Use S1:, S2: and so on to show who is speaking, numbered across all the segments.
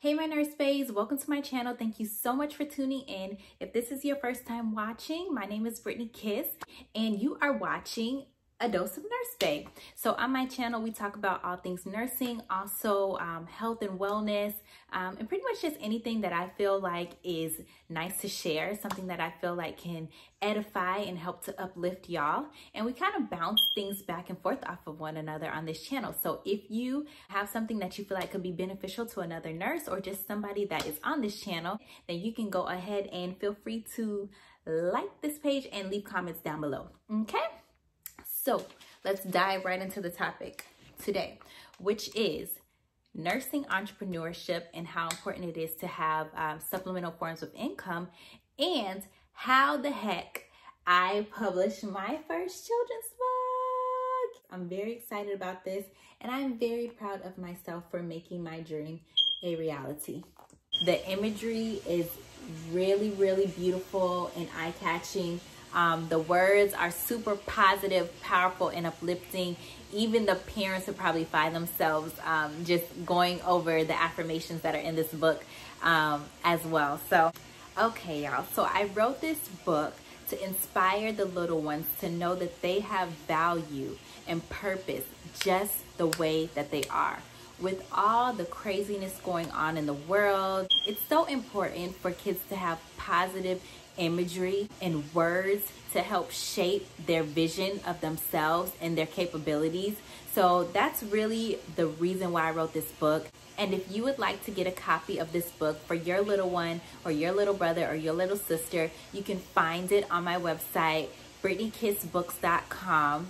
S1: Hey my nurse babes, welcome to my channel. Thank you so much for tuning in. If this is your first time watching, my name is Brittany Kiss and you are watching A Dose of Nurse Babe. So on my channel, we talk about all things nursing, also health and wellness, and pretty much just anything that I feel like is nice to share, something that I feel like can edify and help to uplift y'all. And we kind of bounce things back and forth off of one another on this channel. So if you have something that you feel like could be beneficial to another nurse or just somebody that is on this channel, then you can go ahead and feel free to like this page and leave comments down below, okay? So let's dive right into the topic today, which is nursing entrepreneurship and how important it is to have supplemental forms of income and how the heck I published my first children's book. I'm very excited about this and I'm very proud of myself for making my dream a reality. The imagery is really, really beautiful and eye-catching. The words are super positive, powerful, and uplifting. Even the parents would probably find themselves just going over the affirmations that are in this book as well. So, okay, y'all. So I wrote this book to inspire the little ones to know that they have value and purpose just the way that they are. With all the craziness going on in the world, it's so important for kids to have positive imagery and words to help shape their vision of themselves and their capabilities. So that's really the reason why I wrote this book. And if you would like to get a copy of this book for your little one or your little brother or your little sister, you can find it on my website, BrittanyKissBooks.com.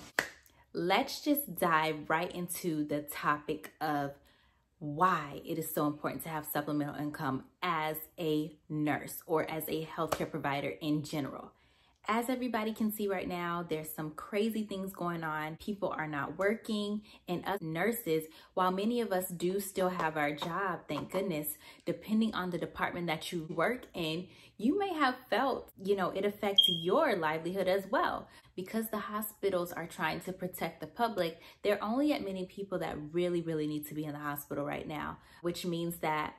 S1: Let's just dive right into the topic of why it is so important to have supplemental income as a nurse or as a healthcare provider in general. As everybody can see right now, there's some crazy things going on. People are not working, and us nurses, while many of us do still have our job, thank goodness, depending on the department that you work in, you may have felt, it affects your livelihood as well. Because the hospitals are trying to protect the public, there are only that many people that really, really need to be in the hospital right now, which means that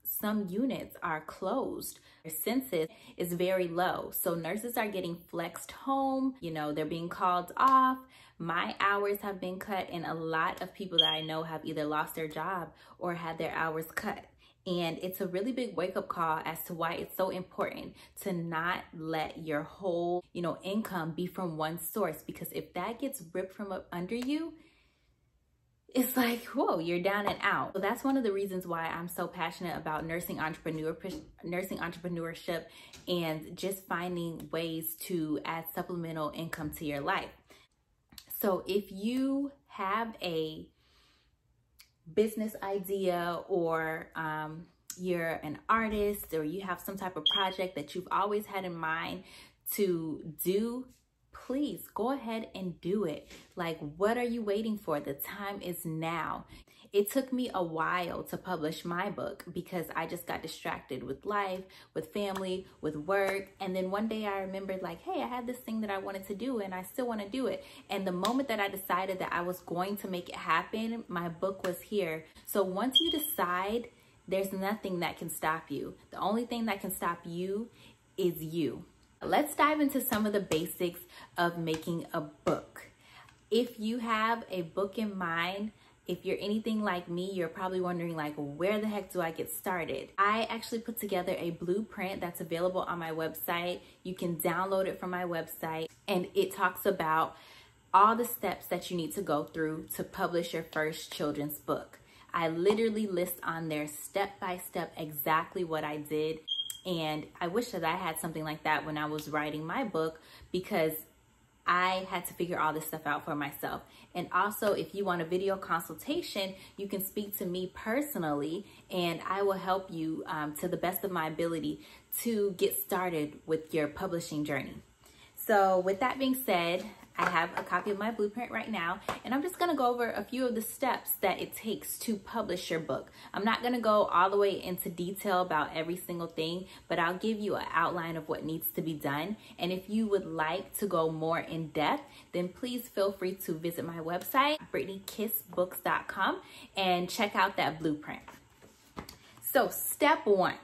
S1: some units are closed. Their census is very low. So nurses are getting flexed home, they're being called off. My hours have been cut, and a lot of people that I know have either lost their job or had their hours cut. And it's a really big wake-up call as to why it's so important to not let your whole, income be from one source, because if that gets ripped from up under you, it's like, whoa, you're down and out. So that's one of the reasons why I'm so passionate about nursing entrepreneurship and just finding ways to add supplemental income to your life. So if you have a business idea or you're an artist or you have some type of project that you've always had in mind to do, please go ahead and do it. Like, what are you waiting for? The time is now. It took me a while to publish my book because I just got distracted with life, with family, with work. And then one day I remembered, like, hey, I had this thing that I wanted to do and I still want to do it. And the moment that I decided that I was going to make it happen, my book was here. So once you decide, there's nothing that can stop you. The only thing that can stop you is you. Let's dive into some of the basics of making a book. If you have a book in mind, if you're anything like me, you're probably wondering, like, where the heck do I get started? I actually put together a blueprint that's available on my website. You can download it from my website, and it talks about all the steps that you need to go through to publish your first children's book. I literally list on there step by step exactly what I did. And I wish that I had something like that when I was writing my book, because I had to figure all this stuff out for myself. And also, if you want a video consultation, you can speak to me personally and I will help you to the best of my ability to get started with your publishing journey. So with that being said, I have a copy of my blueprint right now, and I'm just gonna go over a few of the steps that it takes to publish your book. I'm not gonna go all the way into detail about every single thing, but I'll give you an outline of what needs to be done. And if you would like to go more in depth, then please feel free to visit my website, BrittanyKissBooks.com, and check out that blueprint. So step one,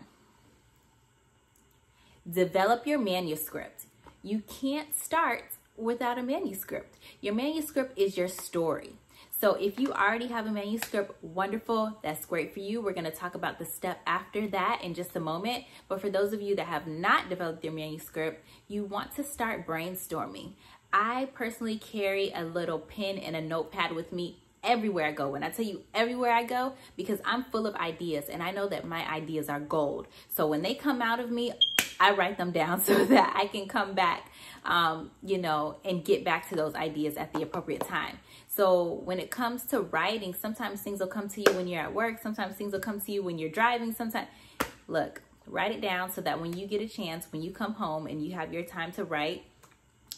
S1: develop your manuscript. You can't start without a manuscript. Your manuscript is your story. So if you already have a manuscript, wonderful, that's great for you. We're gonna talk about the step after that in just a moment. But for those of you that have not developed your manuscript, you want to start brainstorming. I personally carry a little pen and a notepad with me everywhere I go. When I tell you everywhere I go, because I'm full of ideas and I know that my ideas are gold. So when they come out of me, I write them down so that I can come back, you know, and get back to those ideas at the appropriate time. So when it comes to writing, sometimes things will come to you when you're at work. Sometimes things will come to you when you're driving. Sometimes, look, write it down so that when you get a chance, when you come home and you have your time to write,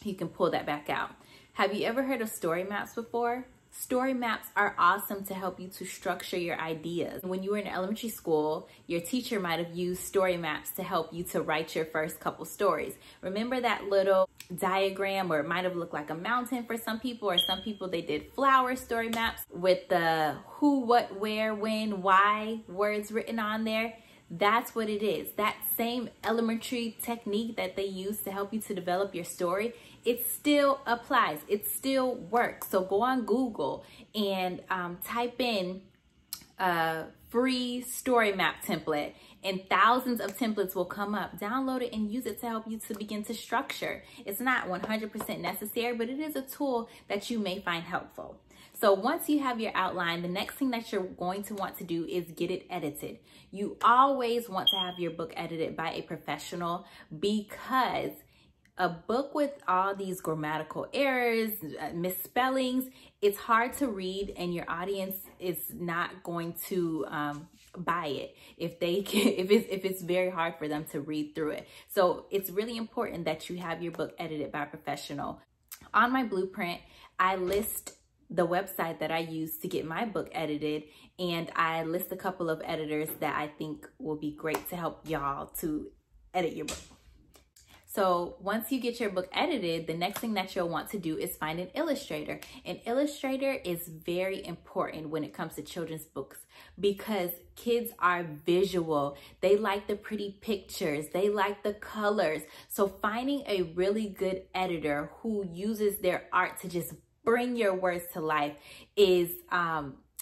S1: you can pull that back out. Have you ever heard of story maps before? Story maps are awesome to help you to structure your ideas. When you were in elementary school, your teacher might have used story maps to help you to write your first couple stories. Remember that little diagram where it might have looked like a mountain for some people, or some people they did flower story maps with the who, what, where, when, why words written on there? That's what it is. That same elementary technique that they use to help you to develop your story, it still applies. It still works. So go on Google and type in free story map template, and thousands of templates will come up. Download it and use it to help you to begin to structure. It's not 100% necessary, but it is a tool that you may find helpful. So once you have your outline, the next thing that you're going to want to do is get it edited. You always want to have your book edited by a professional, because a book with all these grammatical errors, misspellings, it's hard to read, and your audience is not going to buy it if it's very hard for them to read through it. So it's really important that you have your book edited by a professional. On my blueprint, I list the website that I use to get my book edited, and I list a couple of editors that I think will be great to help y'all to edit your book. So once you get your book edited, the next thing that you'll want to do is find an illustrator. An illustrator is very important when it comes to children's books, because kids are visual. They like the pretty pictures. They like the colors. So finding a really good editor who uses their art to just bring your words to life is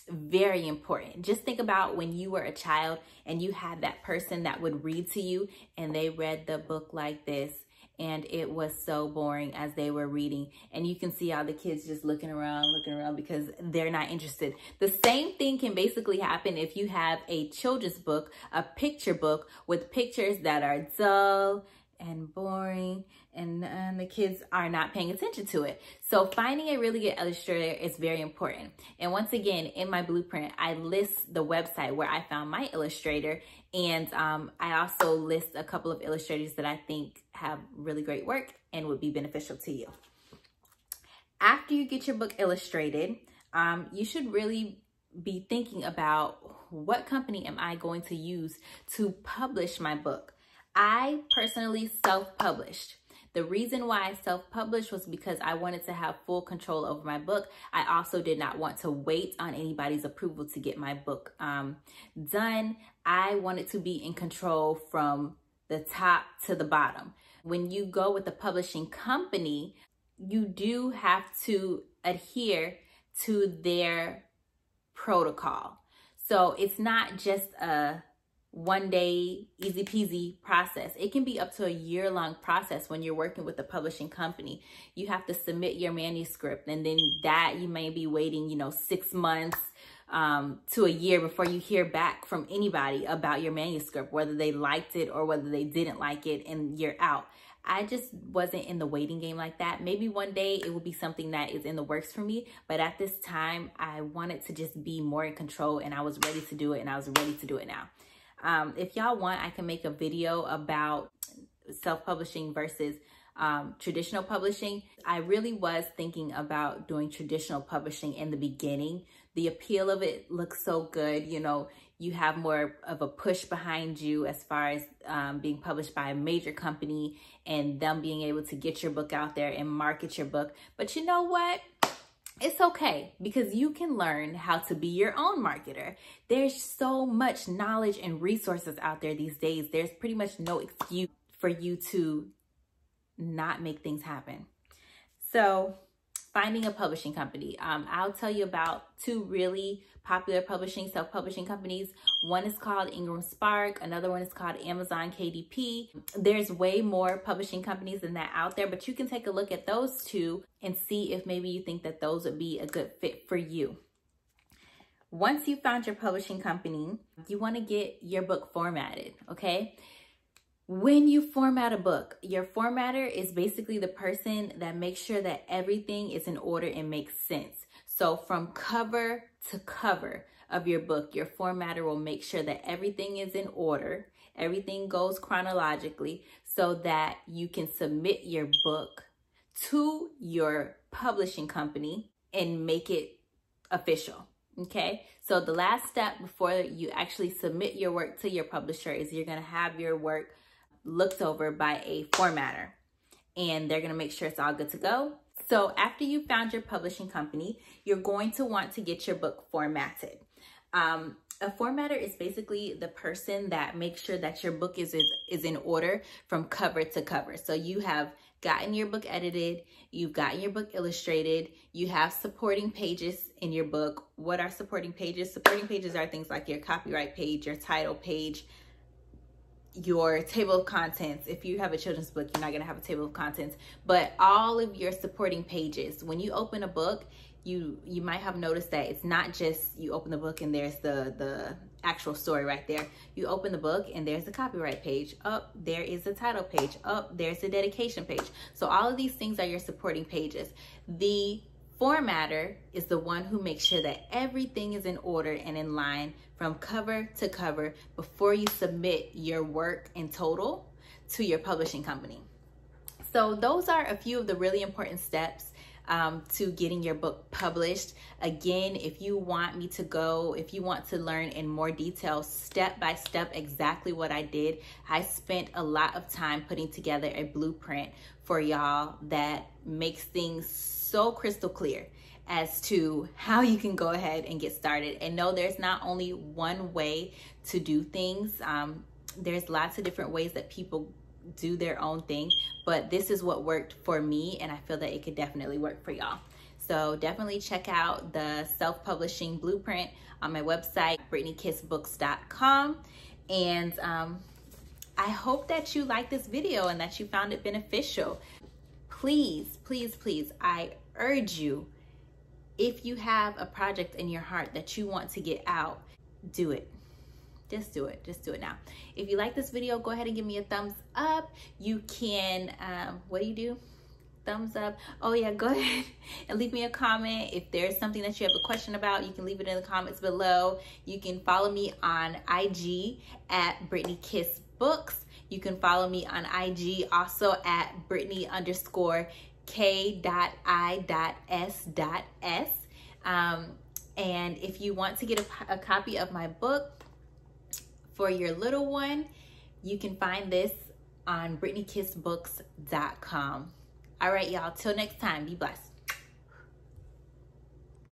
S1: very important. Just think about when you were a child and you had that person that would read to you, and they read the book like this, and it was so boring as they were reading, and you can see all the kids just looking around because they're not interested. The same thing can basically happen if you have a children's book, a picture book with pictures that are dull and boring, and the kids are not paying attention to it. So finding a really good illustrator is very important. And once again, in my blueprint, I list the website where I found my illustrator, and I also list a couple of illustrators that I think have really great work and would be beneficial to you. After you get your book illustrated, you should really be thinking about, what company am I going to use to publish my book? I personally self-published. The reason why I self-published was because I wanted to have full control over my book. I also did not want to wait on anybody's approval to get my book done. I wanted to be in control from the top to the bottom. When you go with a publishing company, you do have to adhere to their protocol. So it's not just a one day easy peasy process. It can be up to a year-long process when you're working with a publishing company. You have to submit your manuscript, and then that you may be waiting, 6 months to a year before you hear back from anybody about your manuscript, whether they liked it or whether they didn't like it, and you're out. I just wasn't in the waiting game like that. Maybe one day it will be something that is in the works for me, but at this time I wanted to just be more in control, and I was ready to do it, and I was ready to do it now. If y'all want, I can make a video about self-publishing versus traditional publishing. I really was thinking about doing traditional publishing in the beginning. The appeal of it looks so good. You have more of a push behind you as far as being published by a major company and them being able to get your book out there and market your book. But you know what? it's okay, because you can learn how to be your own marketer. There's so much knowledge and resources out there these days. There's pretty much no excuse for you to not make things happen. So finding a publishing company. I'll tell you about two really popular self-publishing companies. One is called Ingram Spark. Another one is called Amazon KDP. There's way more publishing companies than that out there, but you can take a look at those two and see if maybe you think that those would be a good fit for you. Once you found your publishing company, you want to get your book formatted, okay? When you format a book, your formatter is basically the person that makes sure that everything is in order and makes sense. So from cover to cover of your book, your formatter will make sure that everything is in order, everything goes chronologically, so that you can submit your book to your publishing company and make it official. Okay, so the last step before you actually submit your work to your publisher is you're going to have your work looked over by a formatter, and they're going to make sure it's all good to go. So after you found your publishing company, you're going to want to get your book formatted. A formatter is basically the person that makes sure that your book is in order from cover to cover. So you have gotten your book edited, you've gotten your book illustrated, you have supporting pages in your book. What are supporting pages? Supporting pages are things like your copyright page, your title page, your table of contents. If you have a children's book, you're not going to have a table of contents, but all of your supporting pages. When you open a book, you might have noticed that it's not just you open the book and there's the actual story right there. You open the book and there's the copyright page. Up there is the title page. Up there's the dedication page. So all of these things are your supporting pages. The formatter is the one who makes sure that everything is in order and in line from cover to cover before you submit your work in total to your publishing company. So those are a few of the really important steps to getting your book published. Again, if you want to learn in more detail, step by step, exactly what I did, I spent a lot of time putting together a blueprint for y'all that makes things so crystal clear as to how you can go ahead and get started. And no, there's not only one way to do things. There's lots of different ways that people do their own thing, but this is what worked for me, and I feel that it could definitely work for y'all. So definitely check out the self-publishing blueprint on my website, BrittanyKissBooks.com. And I hope that you liked this video and that you found it beneficial. Please, please, please, I urge you, if you have a project in your heart that you want to get out, do it. Just do it. Just do it now. If you like this video, go ahead and give me a thumbs up. You can, what do you do? Thumbs up. Oh yeah, go ahead and leave me a comment. If there's something that you have a question about, you can leave it in the comments below. You can follow me on IG at BrittanyKissBooks. You can follow me on IG also at Brittany_K.I.S.S. And if you want to get a copy of my book for your little one, you can find this on BrittanyKissBooks.com. All right, y'all. Till next time, be blessed.